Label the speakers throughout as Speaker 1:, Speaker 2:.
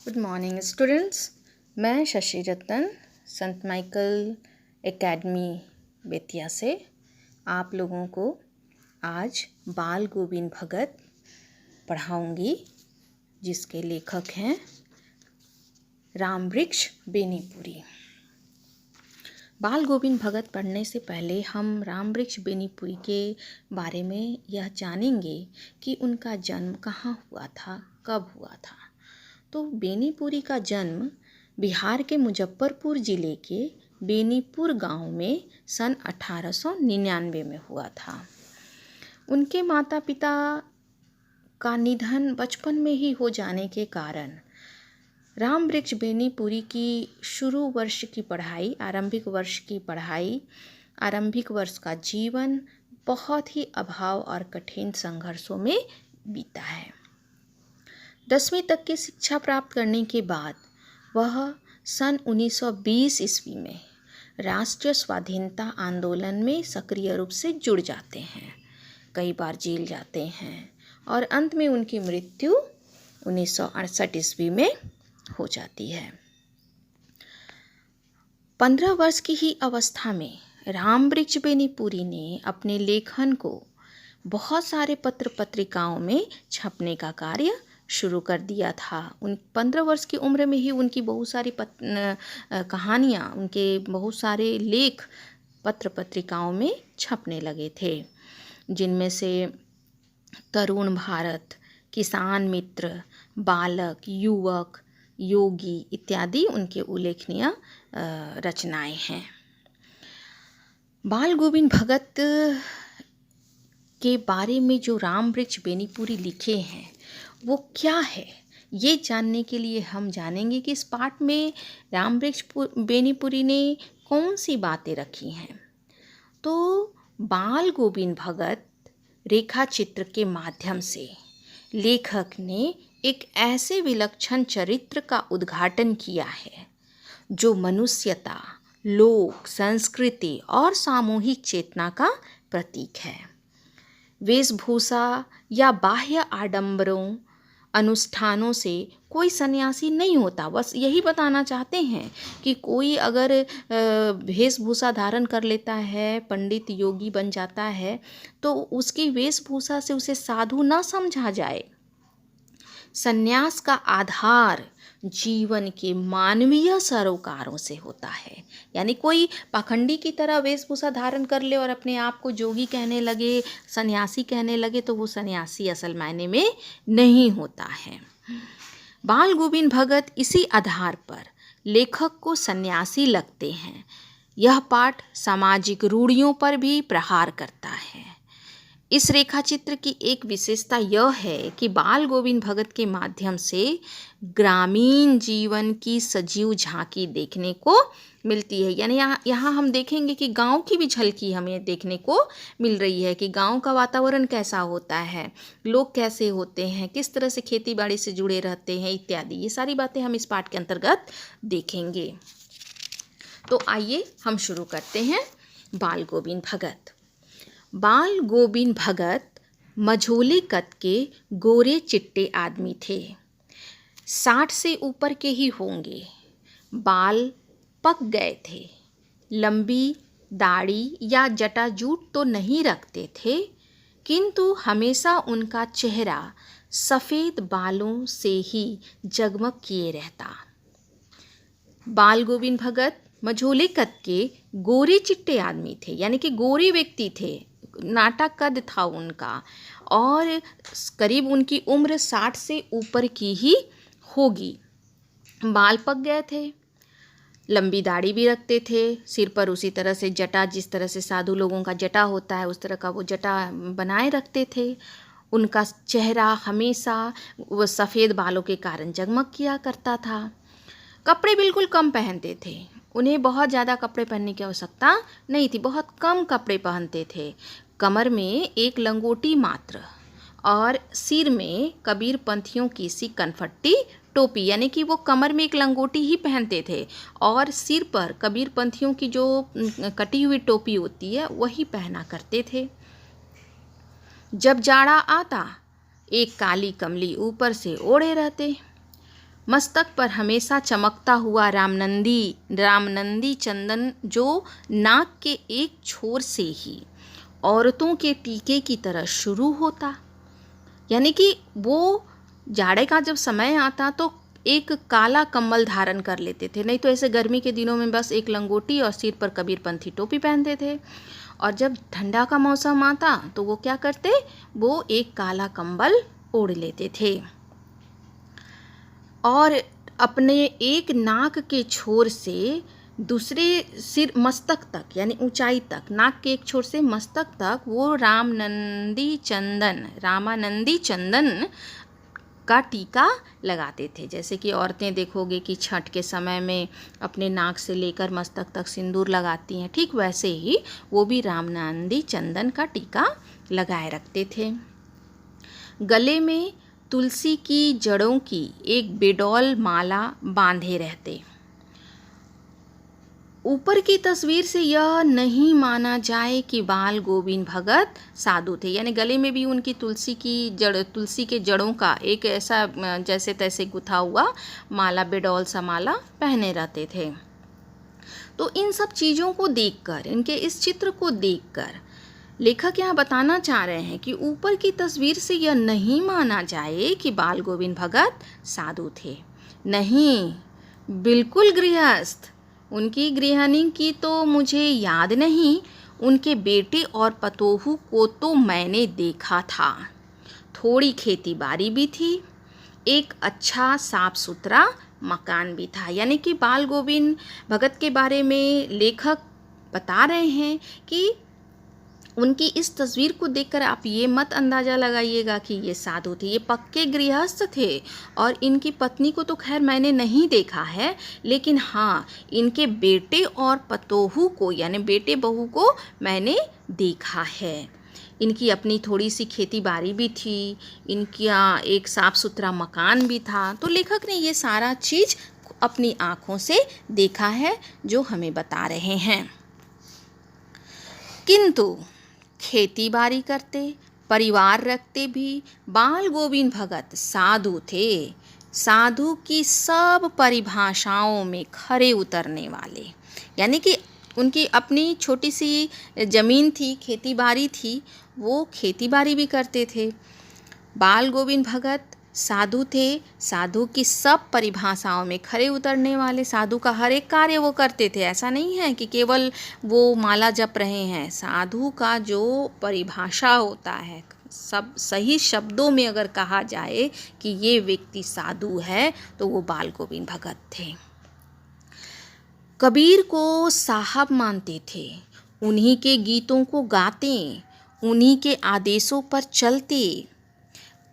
Speaker 1: Good morning students. मैं शशि रतन संत Michael academy Bettiah से आप लोगों को आज बाल गोविंद भगत पढ़ाऊंगी, जिसके लेखक हैं रामवृक्ष बेनीपुरी। बाल गोविंद भगत पढ़ने से पहले हम रामवृक्ष बेनीपुरी के बारे में यह जानेंगे कि उनका जन्म कहाँ हुआ था, कब हुआ था। तो बेनीपुरी का जन्म बिहार के मुजफ्फरपुर ज़िले के बेनीपुर गांव में सन 1899 में हुआ था। उनके माता पिता का निधन बचपन में ही हो जाने के कारण रामवृक्ष बेनीपुरी की आरंभिक वर्ष का जीवन बहुत ही अभाव और कठिन संघर्षों में बीता है। 10वीं तक की शिक्षा प्राप्त करने के बाद वह सन 1920 ईस्वी में राष्ट्रीय स्वाधीनता आंदोलन में सक्रिय रूप से जुड़ जाते हैं। कई बार जेल जाते हैं और अंत में उनकी मृत्यु 1968 ईस्वी में हो जाती है। 15 वर्ष की ही अवस्था में रामवृक्ष बेनीपुरी ने अपने लेखन को बहुत सारे पत्र पत्रिकाओं में छपने का कार्य शुरू कर दिया था। 15 वर्ष की उम्र में ही उनकी बहुत सारी कहानियाँ, उनके बहुत सारे लेख पत्र पत्रिकाओं में छपने लगे थे, जिनमें से तरुण भारत, किसान मित्र, बालक, युवक, योगी इत्यादि उनके उल्लेखनीय रचनाएं हैं। बाल गोविंद भगत के बारे में जो रामवृक्ष बेनीपुरी लिखे हैं वो क्या है, ये जानने के लिए हम जानेंगे कि इस पाठ में रामवृक्ष बेनीपुरी ने कौन सी बातें रखी हैं। तो बाल गोविंद भगत रेखा चित्र के माध्यम से लेखक ने एक ऐसे विलक्षण चरित्र का उद्घाटन किया है जो मनुष्यता, लोक संस्कृति और सामूहिक चेतना का प्रतीक है। वेशभूषा या बाह्य आडंबरों अनुष्ठानों से कोई सन्यासी नहीं होता। बस यही बताना चाहते हैं कि कोई अगर वेशभूषा धारण कर लेता है, पंडित योगी बन जाता है, तो उसकी वेशभूषा से उसे साधु न समझा जाए। सन्यास का आधार जीवन के मानवीय सरोकारों से होता है। यानी कोई पाखंडी की तरह वेशभूषा धारण कर ले और अपने आप को जोगी कहने लगे, सन्यासी कहने लगे, तो वो सन्यासी असल मायने में नहीं होता है। बाल गोविंद भगत इसी आधार पर लेखक को सन्यासी लगते हैं। यह पाठ सामाजिक रूढ़ियों पर भी प्रहार करता है। इस रेखाचित्र की एक विशेषता यह है कि बाल गोविंद भगत के माध्यम से ग्रामीण जीवन की सजीव झांकी देखने को मिलती है। यानी यहाँ हम देखेंगे कि गांव की भी झलकी हमें देखने को मिल रही है कि गांव का वातावरण कैसा होता है, लोग कैसे होते हैं, किस तरह से खेती बाड़ी से जुड़े रहते हैं इत्यादि। ये सारी बातें हम इस पाठ के अंतर्गत देखेंगे। तो आइए हम शुरू करते हैं। बाल गोविंद भगत। बाल गोविंद भगत मझोले कद के गोरे चिट्टे आदमी थे। 60 से ऊपर के ही होंगे। बाल पक गए थे। लंबी दाढ़ी या जटाजूट तो नहीं रखते थे, किंतु हमेशा उनका चेहरा सफ़ेद बालों से ही जगमग किए रहता। बाल गोविंद भगत मझोले कद के गोरे चिट्टे आदमी थे, यानी कि गोरे व्यक्ति थे। नाटा कद था उनका और करीब उनकी उम्र 60 से ऊपर की ही होगी। बाल पक गए थे, लंबी दाढ़ी भी रखते थे, सिर पर उसी तरह से जटा, जिस तरह से साधु लोगों का जटा होता है उस तरह का वो जटा बनाए रखते थे। उनका चेहरा हमेशा वो सफ़ेद बालों के कारण जगमग किया करता था। कपड़े बिल्कुल कम पहनते थे। उन्हें बहुत ज़्यादा कपड़े पहनने की आवश्यकता नहीं थी, बहुत कम कपड़े पहनते थे। कमर में एक लंगोटी मात्र और सिर में कबीर पंथियों की सी कनफट्टी टोपी, यानी कि वो कमर में एक लंगोटी ही पहनते थे और सिर पर कबीर पंथियों की जो कटी हुई टोपी होती है वही पहना करते थे। जब जाड़ा आता एक काली कमली ऊपर से ओढ़े रहते। मस्तक पर हमेशा चमकता हुआ रामनंदी चंदन जो नाक के एक छोर से ही औरतों के टीके की तरह शुरू होता। यानी कि वो जाड़े का जब समय आता तो एक काला कंबल धारण कर लेते थे, नहीं तो ऐसे गर्मी के दिनों में बस एक लंगोटी और सिर पर कबीरपंथी टोपी पहनते थे। और जब ठंडा का मौसम आता तो वो क्या करते, वो एक काला कंबल ओढ़ लेते थे और अपने एक नाक के छोर से दूसरे सिर मस्तक तक, यानी ऊंचाई तक, नाक के एक छोर से मस्तक तक वो रामानंदी चंदन का टीका लगाते थे। जैसे कि औरतें देखोगे कि छठ के समय में अपने नाक से लेकर मस्तक तक सिंदूर लगाती हैं, ठीक वैसे ही वो भी रामानंदी चंदन का टीका लगाए रखते थे। गले में तुलसी की जड़ों की एक बेडौल माला बांधे रहते। ऊपर की तस्वीर से यह नहीं माना जाए कि बाल गोविंद भगत साधु थे, यानी गले में भी उनकी तुलसी के जड़ों का एक ऐसा जैसे तैसे गुथा हुआ माला, बेडौल सा माला पहने रहते थे। तो इन सब चीज़ों को देखकर, इनके इस चित्र को देखकर लेखक यहाँ बताना चाह रहे हैं कि ऊपर की तस्वीर से यह नहीं माना जाए कि बाल गोविंद भगत साधु थे। नहीं, बिल्कुल गृहस्थ। उनकी गृहिणी की तो मुझे याद नहीं, उनके बेटे और पतोहू को तो मैंने देखा था। थोड़ी खेती बाड़ी भी थी, एक अच्छा साफ सुथरा मकान भी था। यानी कि बाल गोविंद भगत के बारे में लेखक बता रहे हैं कि उनकी इस तस्वीर को देखकर आप ये मत अंदाज़ा लगाइएगा कि ये साधु थे, ये पक्के गृहस्थ थे। और इनकी पत्नी को तो खैर मैंने नहीं देखा है, लेकिन हाँ, इनके बेटे और पतोहू को, यानी बेटे बहू को मैंने देखा है। इनकी अपनी थोड़ी सी खेती बाड़ी भी थी, इनका एक साफ़ सुथरा मकान भी था। तो लेखक ने ये सारा चीज़ अपनी आँखों से देखा है जो हमें बता रहे हैं। किंतु खेती बाड़ी करते, परिवार रखते भी बाल गोविंद भगत साधु थे। साधु की सब परिभाषाओं में खरे उतरने वाले। यानी कि उनकी अपनी छोटी सी ज़मीन थी, खेती बाड़ी थी, वो खेती बाड़ी भी करते थे। बाल गोविंद भगत साधु थे, साधु की सब परिभाषाओं में खरे उतरने वाले। साधु का हर एक कार्य वो करते थे, ऐसा नहीं है कि केवल वो माला जप रहे हैं। साधु का जो परिभाषा होता है, सब सही शब्दों में अगर कहा जाए कि ये व्यक्ति साधु है, तो वो बाल गोविंद भगत थे। कबीर को साहब मानते थे, उन्हीं के गीतों को गाते, उन्हीं के आदेशों पर चलते,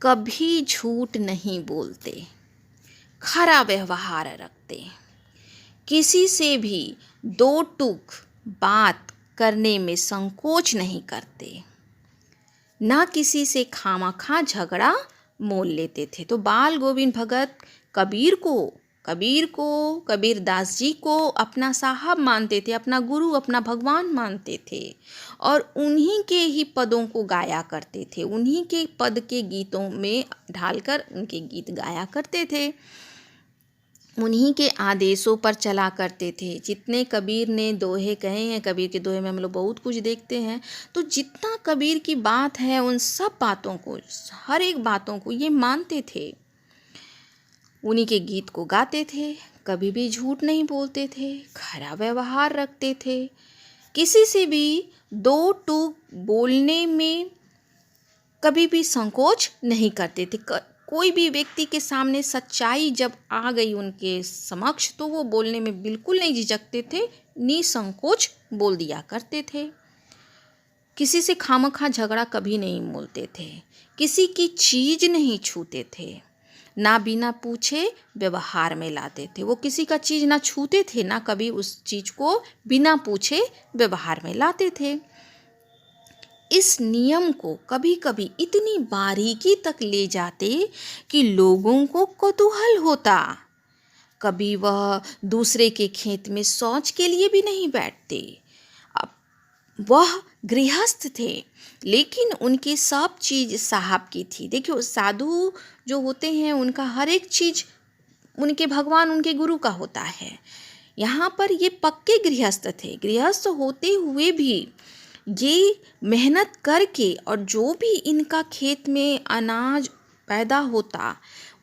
Speaker 1: कभी झूठ नहीं बोलते, खरा व्यवहार रखते, किसी से भी दो टूक बात करने में संकोच नहीं करते, ना किसी से खामखा झगड़ा मोल लेते थे। तो बाल गोविंद भगत कबीरदास जी को अपना साहब मानते थे, अपना गुरु, अपना भगवान मानते थे और उन्हीं के ही पदों को गाया करते थे। उन्हीं के पद के गीतों में ढालकर उनके गीत गाया करते थे, उन्हीं के आदेशों पर चला करते थे। जितने कबीर ने दोहे कहे हैं, कबीर के दोहे में हम लोग बहुत कुछ देखते हैं, तो जितना कबीर की बात है उन सब बातों को, हर एक बातों को ये मानते थे। उन्हीं के गीत को गाते थे, कभी भी झूठ नहीं बोलते थे, खरा व्यवहार रखते थे, किसी से भी दो टूक बोलने में कभी भी संकोच नहीं करते थे। कोई भी व्यक्ति के सामने सच्चाई जब आ गई उनके समक्ष, तो वो बोलने में बिल्कुल नहीं झिझकते थे, निसंकोच बोल दिया करते थे। किसी से खामखा झगड़ा कभी नहीं बोलते थे, किसी की चीज़ नहीं छूते थे, ना बिना पूछे व्यवहार में लाते थे। वो किसी का चीज़ ना छूते थे, ना कभी उस चीज़ को बिना पूछे व्यवहार में लाते थे। इस नियम को कभी कभी इतनी बारीकी तक ले जाते कि लोगों को कौतूहल होता। कभी वह दूसरे के खेत में शौच के लिए भी नहीं बैठते। अब वह गृहस्थ थे, लेकिन उनकी सब चीज़ साहब की थी। देखियो, साधु जो होते हैं उनका हर एक चीज़ उनके भगवान, उनके गुरु का होता है। यहाँ पर ये पक्के गृहस्थ थे। गृहस्थ होते हुए भी ये मेहनत करके, और जो भी इनका खेत में अनाज पैदा होता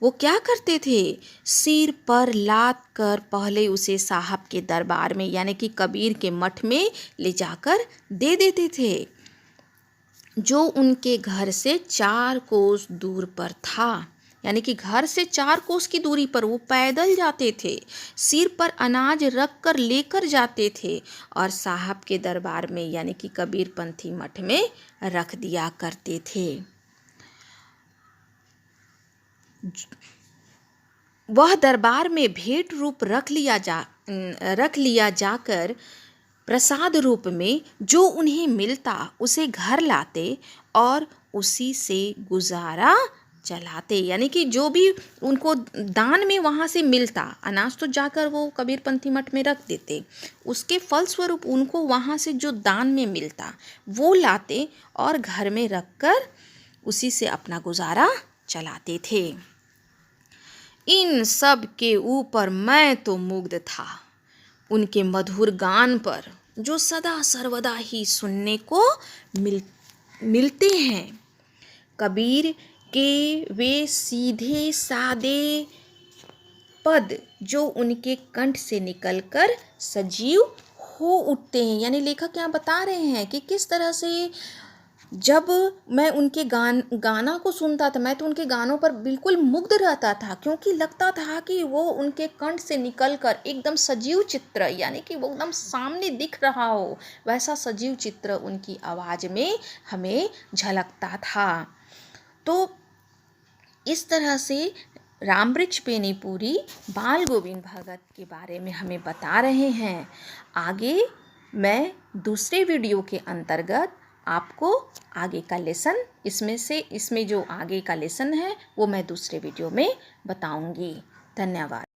Speaker 1: वो क्या करते थे, सिर पर लाद कर पहले उसे साहब के दरबार में यानी कि कबीर के मठ में ले जाकर दे देते थे, जो उनके घर से 4 कोस दूर पर था। यानी कि घर से 4 कोस की दूरी पर वो पैदल जाते थे, सिर पर अनाज रख कर लेकर जाते थे और साहब के दरबार में यानी कि कबीरपंथी मठ में रख दिया करते थे। वह दरबार में भेंट रूप रख लिया जाकर प्रसाद रूप में जो उन्हें मिलता उसे घर लाते और उसी से गुजारा चलाते। यानी कि जो भी उनको दान में वहाँ से मिलता अनाज तो जाकर वो कबीरपंथी मठ में रख देते, उसके फलस्वरूप उनको वहाँ से जो दान में मिलता वो लाते और घर में रख कर उसी से अपना गुजारा चलाते थे। इन सब के ऊपर मैं तो मुग्ध था, उनके मधुर गान पर जो सदा सर्वदा ही सुनने को मिलते हैं। कबीर के वे सीधे सादे पद जो उनके कंठ से निकलकर सजीव हो उठते हैं। यानी लेखक यहाँ बता रहे हैं कि किस तरह से जब मैं उनके गाना को सुनता था, मैं तो उनके गानों पर बिल्कुल मुग्ध रहता था, क्योंकि लगता था कि वो उनके कंठ से निकलकर एकदम सजीव चित्र, यानी कि वो एकदम सामने दिख रहा हो, वैसा सजीव चित्र उनकी आवाज़ में हमें झलकता था। तो इस तरह से रामवृक्ष बेनीपुरी बाल गोविंद भगत के बारे में हमें बता रहे हैं। आगे मैं दूसरे वीडियो के अंतर्गत आपको आगे का लेसन इसमें जो आगे का लेसन है वो मैं दूसरे वीडियो में बताऊंगी। धन्यवाद।